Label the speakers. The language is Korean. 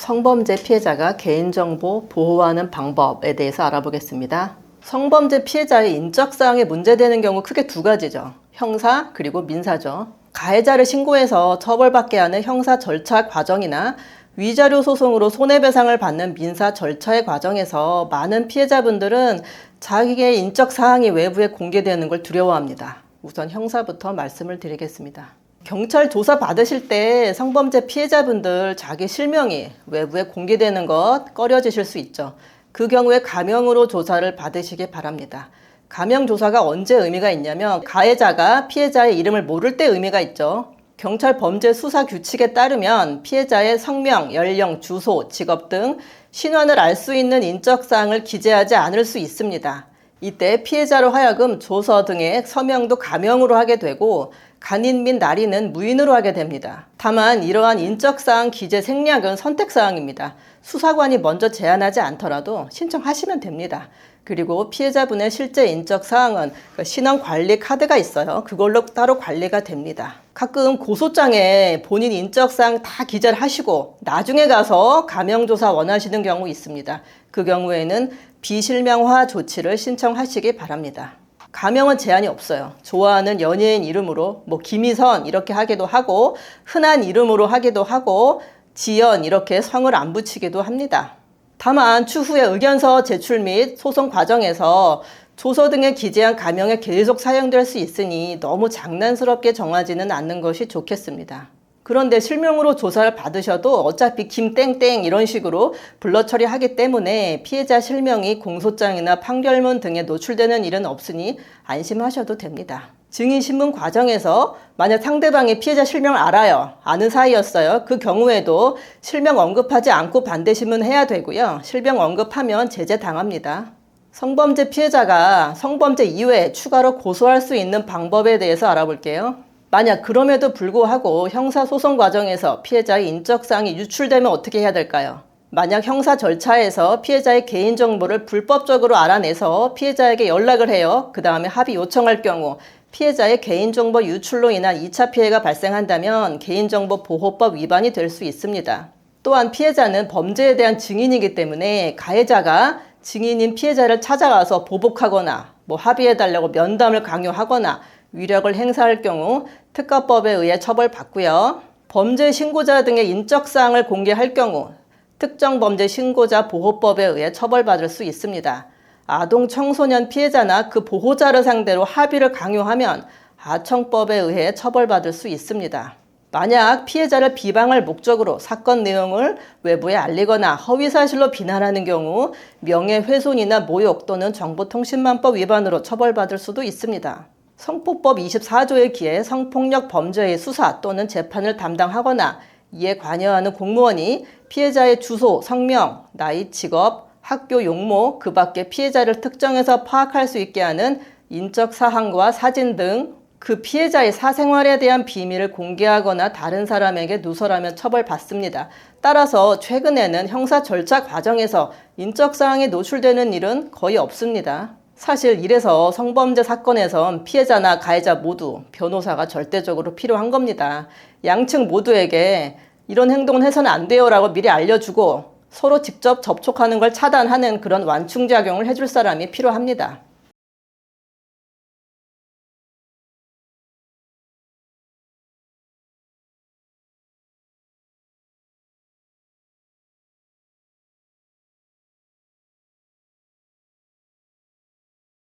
Speaker 1: 성범죄 피해자가 개인정보 보호하는 방법에 대해서 알아보겠습니다. 성범죄 피해자의 인적사항이 문제되는 경우 크게 두 가지죠. 형사 그리고 민사죠. 가해자를 신고해서 처벌받게 하는 형사 절차 과정이나 위자료 소송으로 손해배상을 받는 민사 절차의 과정에서 많은 피해자분들은 자기의 인적사항이 외부에 공개되는 걸 두려워합니다. 우선 형사부터 말씀을 드리겠습니다. 경찰 조사 받으실 때 성범죄 피해자분들 자기 실명이 외부에 공개되는 것 꺼려지실 수 있죠. 그 경우에 가명으로 조사를 받으시기 바랍니다. 가명 조사가 언제 의미가 있냐면 가해자가 피해자의 이름을 모를 때 의미가 있죠. 경찰 범죄 수사 규칙에 따르면 피해자의 성명, 연령, 주소, 직업 등 신원을 알 수 있는 인적사항을 기재하지 않을 수 있습니다. 이때 피해자로 하여금 조서 등의 서명도 가명으로 하게 되고 간인 및 날인은 무인으로 하게 됩니다. 다만 이러한 인적사항 기재 생략은 선택사항입니다. 수사관이 먼저 제안하지 않더라도 신청하시면 됩니다. 그리고 피해자분의 실제 인적사항은 신원관리 카드가 있어요. 그걸로 따로 관리가 됩니다. 가끔 고소장에 본인 인적사항 다 기재를 하시고 나중에 가서 가명조사 원하시는 경우 있습니다. 그 경우에는 비실명화 조치를 신청하시기 바랍니다. 가명은 제한이 없어요. 좋아하는 연예인 이름으로 김희선 이렇게 하기도 하고 흔한 이름으로 하기도 하고 지연 이렇게 성을 안 붙이기도 합니다. 다만 추후에 의견서 제출 및 소송 과정에서 조서 등에 기재한 가명에 계속 사용될 수 있으니 너무 장난스럽게 정하지는 않는 것이 좋겠습니다. 그런데 실명으로 조사를 받으셔도 어차피 김땡땡 이런 식으로 불러 처리하기 때문에 피해자 실명이 공소장이나 판결문 등에 노출되는 일은 없으니 안심하셔도 됩니다. 증인신문 과정에서 만약 상대방이 피해자 실명을 알아요. 아는 사이였어요. 그 경우에도 실명 언급하지 않고 반대 신문해야 되고요. 실명 언급하면 제재 당합니다. 성범죄 피해자가 성범죄 이외에 추가로 고소할 수 있는 방법에 대해서 알아볼게요. 만약 그럼에도 불구하고 형사소송 과정에서 피해자의 인적사항이 유출되면 어떻게 해야 될까요? 만약 형사 절차에서 피해자의 개인정보를 불법적으로 알아내서 피해자에게 연락을 해요. 그 다음에 합의 요청할 경우 피해자의 개인정보 유출로 인한 2차 피해가 발생한다면 개인정보보호법 위반이 될 수 있습니다. 또한 피해자는 범죄에 대한 증인이기 때문에 가해자가 증인인 피해자를 찾아가서 보복하거나 합의해달라고 면담을 강요하거나 위력을 행사할 경우 특가법에 의해 처벌받고요. 범죄 신고자 등의 인적사항을 공개할 경우 특정범죄 신고자 보호법에 의해 처벌받을 수 있습니다. 아동 청소년 피해자나 그 보호자를 상대로 합의를 강요하면 아청법에 의해 처벌받을 수 있습니다. 만약 피해자를 비방할 목적으로 사건 내용을 외부에 알리거나 허위사실로 비난하는 경우 명예훼손이나 모욕 또는 정보통신망법 위반으로 처벌받을 수도 있습니다. 성폭법 24조에 기해 성폭력 범죄의 수사 또는 재판을 담당하거나 이에 관여하는 공무원이 피해자의 주소, 성명, 나이, 직업, 학교 용모, 그 밖에 피해자를 특정해서 파악할 수 있게 하는 인적사항과 사진 등 그 피해자의 사생활에 대한 비밀을 공개하거나 다른 사람에게 누설하면 처벌받습니다. 따라서 최근에는 형사 절차 과정에서 인적사항이 노출되는 일은 거의 없습니다. 사실 이래서 성범죄 사건에선 피해자나 가해자 모두 변호사가 절대적으로 필요한 겁니다. 양측 모두에게 이런 행동은 해서는 안 돼요 라고 미리 알려주고 서로 직접 접촉하는 걸 차단하는 그런 완충작용을 해줄 사람이 필요합니다.